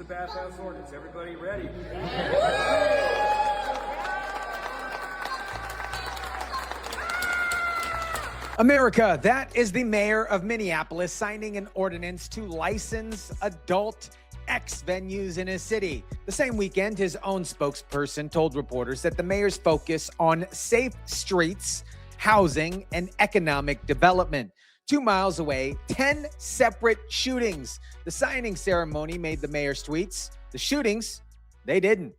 bathhouse ordinance. Everybody ready? America, that is the mayor of Minneapolis signing an ordinance to license adult X venues in his city. The same weekend, his own spokesperson told reporters that the mayor's focus on safe streets, housing, and economic development. 2 miles away, 10 separate shootings. The signing ceremony made the mayor's tweets. The shootings, they didn't.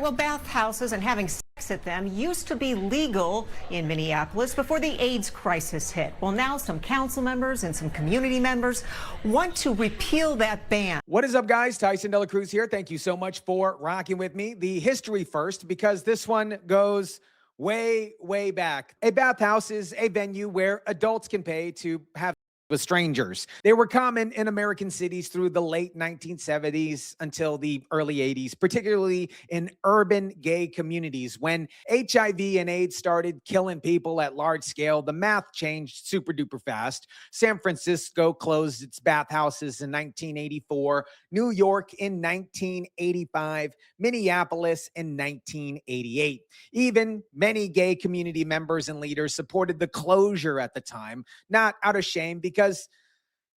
Well, bathhouses and having sex at them used to be legal in Minneapolis before the AIDS crisis hit. Well, now some council members and some community members want to repeal that ban. What is up, guys? Tyson, DeLaCruz here. Thank you so much for rocking with me. The history first, because this one goes way, way back. A bathhouse is a venue where adults can pay to have with strangers. They were common in American cities through the late 1970s until the early 80s, particularly in urban gay communities. When HIV and AIDS started killing people at large scale, the math changed super duper fast. San Francisco closed its bathhouses in 1984, New York in 1985, Minneapolis in 1988. Even many gay community members and leaders supported the closure at the time, not out of shame, because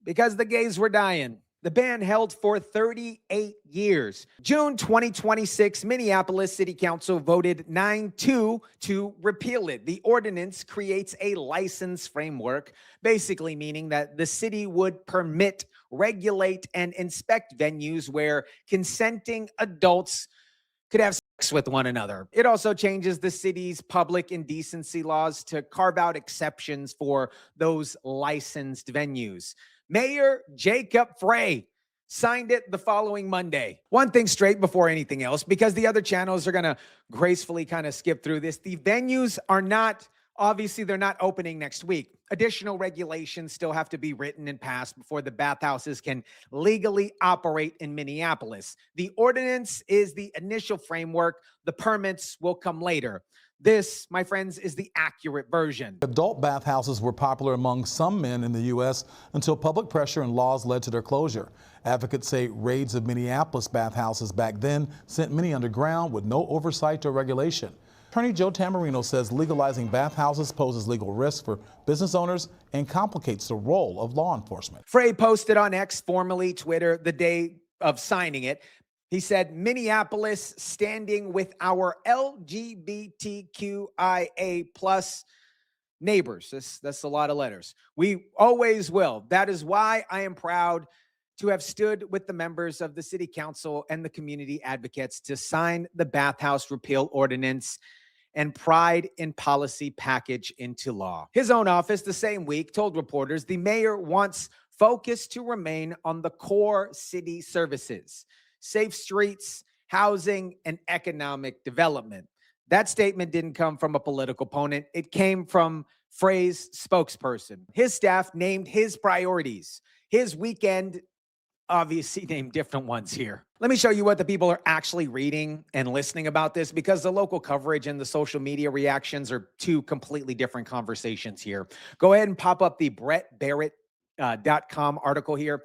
the gays were dying. The ban held for 38 years. June 2026, Minneapolis City Council voted 9-2 to repeal it. The ordinance creates a license framework, basically meaning that the city would permit, regulate, and inspect venues where consenting adults could have sex with one another. It also changes the city's public indecency laws to carve out exceptions for those licensed venues. Mayor Jacob Frey signed it the following Monday. One thing straight before anything else, because the other channels are going to gracefully kind of skip through this. The venues are not, obviously, they're not opening next week. Additional regulations still have to be written and passed before the bathhouses can legally operate in Minneapolis. The ordinance is the initial framework. The permits will come later. This, my friends, is the accurate version. Adult bathhouses were popular among some men in the U.S. until public pressure and laws led to their closure. Advocates say raids of Minneapolis bathhouses back then sent many underground with no oversight or regulation. Attorney Joe Tamarino says legalizing bathhouses poses legal risk for business owners and complicates the role of law enforcement. Frey posted on X, formerly Twitter, the day of signing it. He said, Minneapolis standing with our LGBTQIA plus neighbors. That's a lot of letters. We always will. That is why I am proud to have stood with the members of the city council and the community advocates to sign the bathhouse repeal ordinance and pride in policy package into law. His own office the same week told reporters the mayor wants focus to remain on the core city services, safe streets, housing, and economic development. That statement didn't come from a political opponent. It came from Frey's spokesperson. His staff named his priorities. His weekend obviously named different ones here. Let me show you what the people are actually reading and listening about this, because the local coverage and the social media reactions are two completely different conversations here. Go ahead and pop up the BrettBarrett.com article here.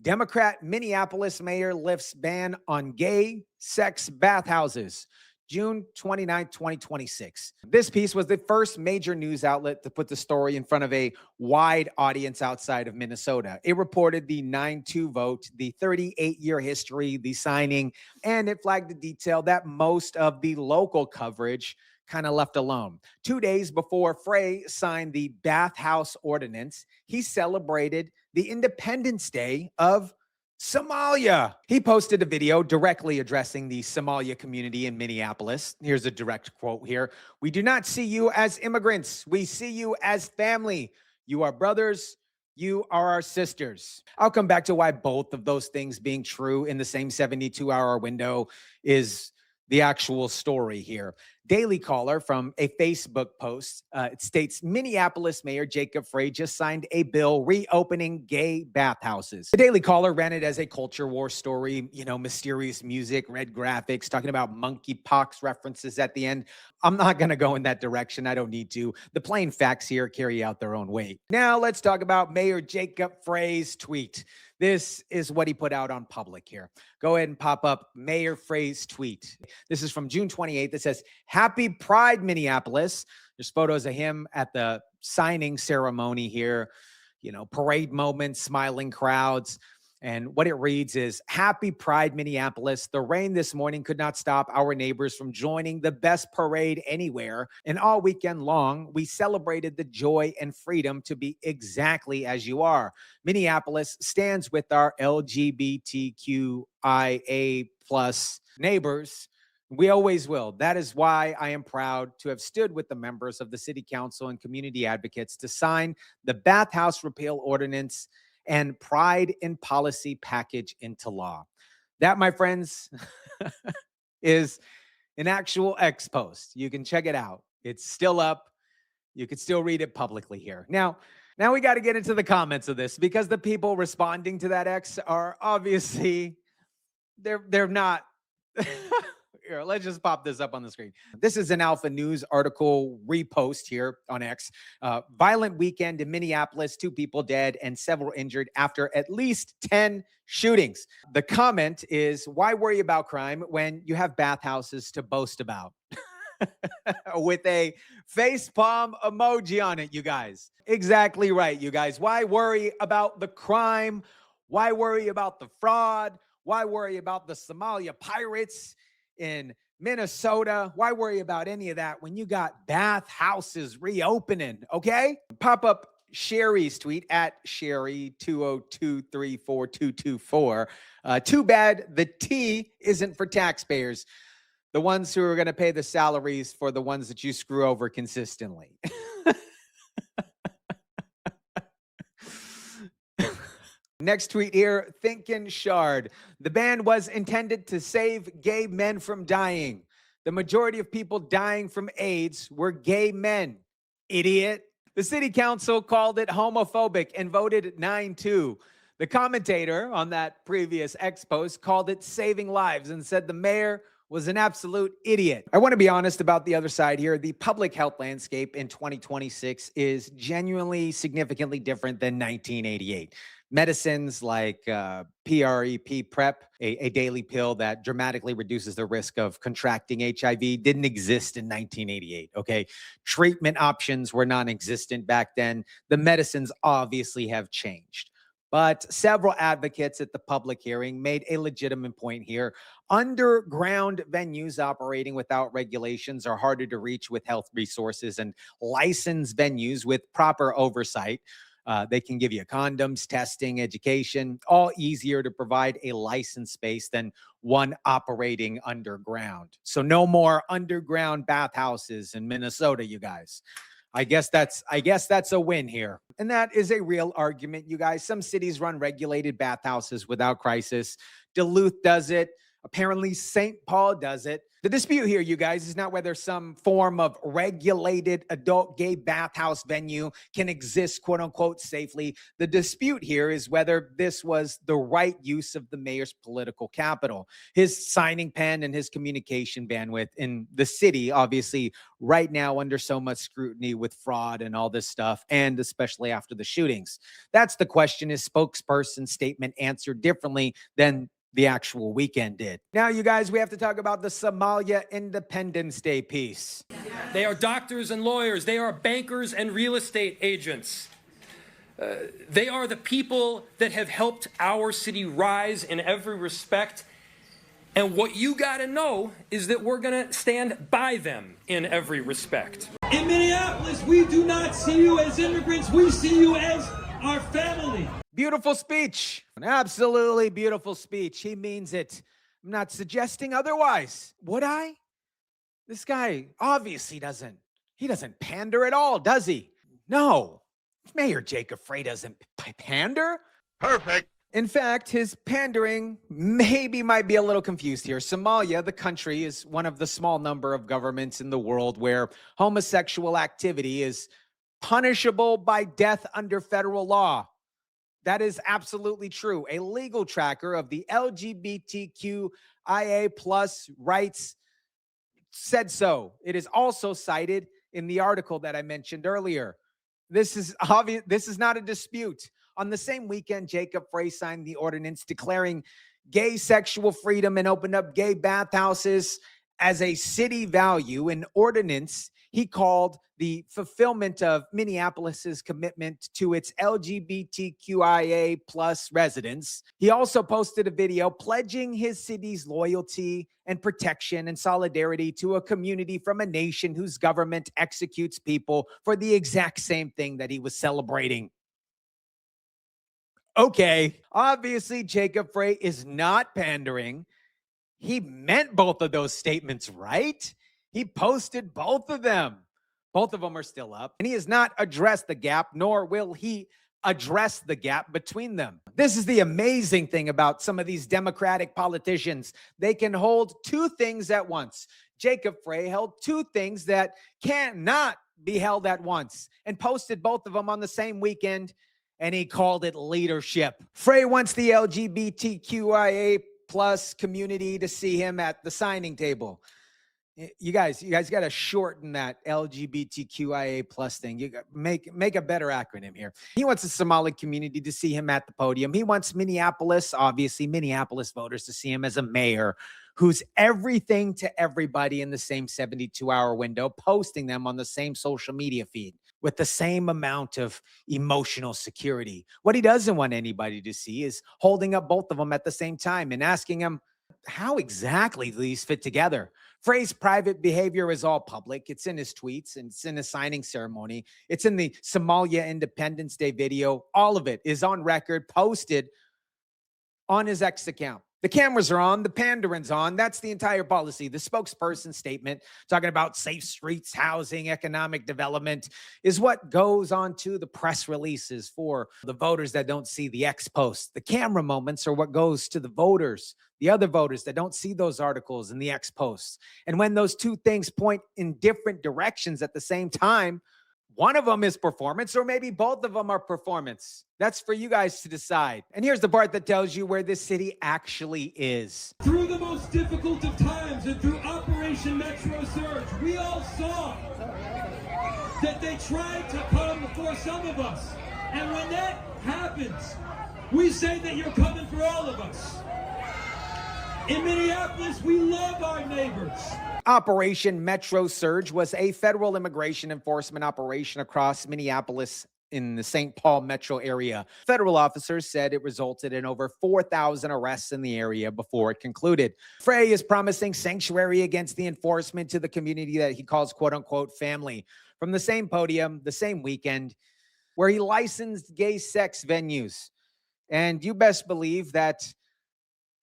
Democrat Minneapolis mayor lifts ban on gay sex bathhouses. June 29, 2026. This piece was the first major news outlet to put the story in front of a wide audience outside of Minnesota. It reported the 9-2 vote, the 38-year history, the signing, and it flagged the detail that most of the local coverage kind of left alone. 2 days before Frey signed the bathhouse ordinance, he celebrated the Independence Day of Somalia. He posted a video directly addressing the Somalia community in Minneapolis. Here's a direct quote here. "We do not see you as immigrants. We see you as family. You are brothers. You are our sisters." I'll come back to why both of those things being true in the same 72-hour window is the actual story here. Daily Caller from a Facebook post. It states Minneapolis Mayor Jacob Frey just signed a bill reopening gay bathhouses. The Daily Caller ran it as a culture war story, mysterious music, red graphics, talking about monkeypox references at the end. I'm not going to go in that direction. I don't need to. The plain facts here carry out their own weight. Now let's talk about Mayor Jacob Frey's tweet. This is what he put out on public here. Go ahead and pop up Mayor Frey's tweet. This is from June 28th. It says, "Happy Pride, Minneapolis." There's photos of him at the signing ceremony here, parade moments, smiling crowds. And what it reads is, "Happy Pride, Minneapolis. The rain this morning could not stop our neighbors from joining the best parade anywhere. And all weekend long, we celebrated the joy and freedom to be exactly as you are. Minneapolis stands with our LGBTQIA plus neighbors. We always will. That is why I am proud to have stood with the members of the City Council and community advocates to sign the Bathhouse Repeal Ordinance and Pride in Policy package into law." That, my friends, is an actual X post. You can check it out. It's still up. You can still read it publicly here. Now we got to get into the comments of this, because the people responding to that X are obviously, they're not. Here, let's just pop this up on the screen. This is an Alpha News article repost here on X. Violent weekend in Minneapolis, 2 people dead and several injured after at least 10 shootings. The comment is, "Why worry about crime when you have bathhouses to boast about?" With a facepalm emoji on it, you guys. Exactly right, you guys. Why worry about the crime? Why worry about the fraud? Why worry about the Somalia pirates in Minnesota? Why worry about any of that when you got bathhouses reopening? Okay, pop up Sherry's tweet at Sherry20234224. Too bad the T isn't for taxpayers, the ones who are going to pay the salaries for the ones that you screw over consistently. Next tweet here, Thinkin' Shard. "The ban was intended to save gay men from dying. The majority of people dying from AIDS were gay men. Idiot." The city council called it homophobic and voted 9-2. The commentator on that previous X post called it saving lives and said the mayor was an absolute idiot. I want to be honest about the other side here. The public health landscape in 2026 is genuinely significantly different than 1988. Medicines like PrEP, a daily pill that dramatically reduces the risk of contracting HIV, didn't exist in 1988, okay? Treatment options were non-existent back then. The medicines obviously have changed. But several advocates at the public hearing made a legitimate point here. Underground venues operating without regulations are harder to reach with health resources, and licensed venues with proper oversight, they can give you condoms, testing, education, all easier to provide a licensed space than one operating underground. So no more underground bathhouses in Minnesota, you guys. I guess that's a win here. And that is a real argument, you guys. Some cities run regulated bathhouses without crisis. Duluth does it. Apparently, St. Paul does it. The dispute here, you guys, is not whether some form of regulated adult gay bathhouse venue can exist, quote unquote, safely. The dispute here is whether this was the right use of the mayor's political capital. His signing pen and his communication bandwidth in the city, obviously, right now under so much scrutiny with fraud and all this stuff, and especially after the shootings. That's the question. His spokesperson statement answered differently than the actual weekend did. Now, you guys, we have to talk about the Somalia Independence Day piece. They are doctors and lawyers. They are bankers and real estate agents. They are the people that have helped our city rise in every respect. And what you got to know is that we're going to stand by them in every respect. In Minneapolis, we do not see you as immigrants. We see you as our family. Beautiful speech. An absolutely beautiful speech. He means it. I'm not suggesting otherwise. Would I? This guy obviously doesn't pander at all, does he? No. Mayor Jacob Frey doesn't pander. Perfect. In fact, his pandering might be a little confused here. Somalia, the country, is one of the small number of governments in the world where homosexual activity is punishable by death under federal law. That is absolutely true. A legal tracker of the LGBTQIA plus rights said so. It is also cited in the article that I mentioned earlier. This is obvious. This is not a dispute. On the same weekend, Jacob Frey signed the ordinance declaring gay sexual freedom and opened up gay bathhouses as a city value, an ordinance he called the fulfillment of Minneapolis's commitment to its LGBTQIA plus residents. He also posted a video pledging his city's loyalty and protection and solidarity to a community from a nation whose government executes people for the exact same thing that he was celebrating. Okay, obviously Jacob Frey is not pandering. He meant both of those statements, right? He posted both of them. Both of them are still up. And he has not addressed the gap, nor will he address the gap between them. This is the amazing thing about some of these Democratic politicians. They can hold two things at once. Jacob Frey held two things that cannot be held at once and posted both of them on the same weekend, and he called it leadership. Frey wants the LGBTQIA plus community to see him at the signing table. You guys got to shorten that LGBTQIA plus thing. You make a better acronym here. He wants the Somali community to see him at the podium. He wants Minneapolis voters to see him as a mayor who's everything to everybody in the same 72-hour window, posting them on the same social media feed with the same amount of emotional security. What he doesn't want anybody to see is holding up both of them at the same time and asking him, how exactly do these fit together? Frey's private behavior is all public. It's in his tweets and it's in his signing ceremony. It's in the Somalia Independence Day video. All of it is on record, posted on his X account. The cameras are on, the pandering's on. That's the entire policy. The spokesperson statement talking about safe streets, housing, economic development is what goes on to the press releases for the voters that don't see the X posts. The camera moments are what goes to the voters, the other voters that don't see those articles in the X posts. And when those two things point in different directions at the same time, one of them is performance, or maybe both of them are performance. That's for you guys to decide. And here's the part that tells you where this city actually is. Through the most difficult of times and through Operation Metro Surge, we all saw that they tried to come for some of us. And when that happens, we say that you're coming for all of us. In Minneapolis, we love our neighbors. Operation Metro Surge was a federal immigration enforcement operation across Minneapolis in the St. Paul metro area. Federal officers said it resulted in over 4,000 arrests in the area before it concluded. Frey is promising sanctuary against the enforcement to the community that he calls quote unquote family. From the same podium, the same weekend, where he licensed gay sex venues. And you best believe that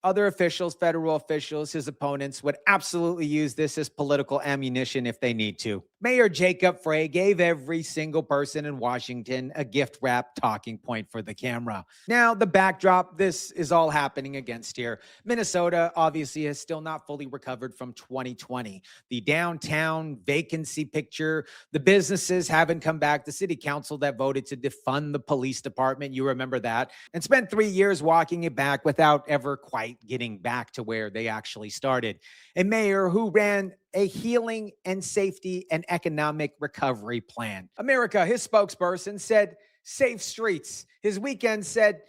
other officials, federal officials, his opponents would absolutely use this as political ammunition if they need to. Mayor Jacob Frey gave every single person in Washington a gift-wrapped talking point for the camera. Now, the backdrop, this is all happening against here. Minnesota obviously has still not fully recovered from 2020. The downtown vacancy picture, the businesses haven't come back. The city council that voted to defund the police department, you remember that, and spent 3 years walking it back without ever quite getting back to where they actually started. A mayor who ran a healing and safety and economic recovery plan. America, his spokesperson, said safe streets. His weekend said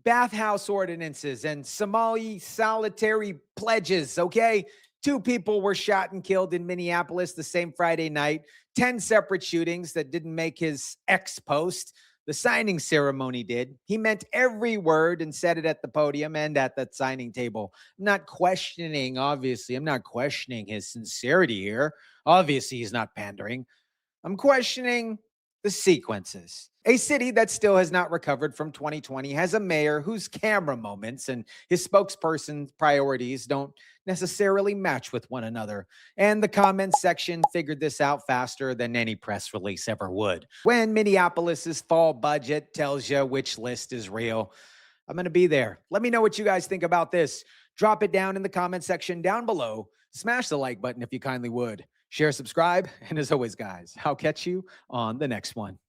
bathhouse ordinances and Somali solitary pledges, okay? 2 people were shot and killed in Minneapolis the same Friday night. 10 separate shootings that didn't make his X post. The signing ceremony did. He meant every word and said it at the podium and at that signing table. I'm not questioning, obviously, I'm not questioning his sincerity here. Obviously, he's not pandering. I'm questioning the sequences. A city that still has not recovered from 2020 has a mayor whose camera moments and his spokesperson's priorities don't necessarily match with one another. And the comments section figured this out faster than any press release ever would. When Minneapolis's fall budget tells you which list is real, I'm going to be there. Let me know what you guys think about this. Drop it down in the comment section down below. Smash the like button if you kindly would. Share, subscribe, and as always, guys, I'll catch you on the next one.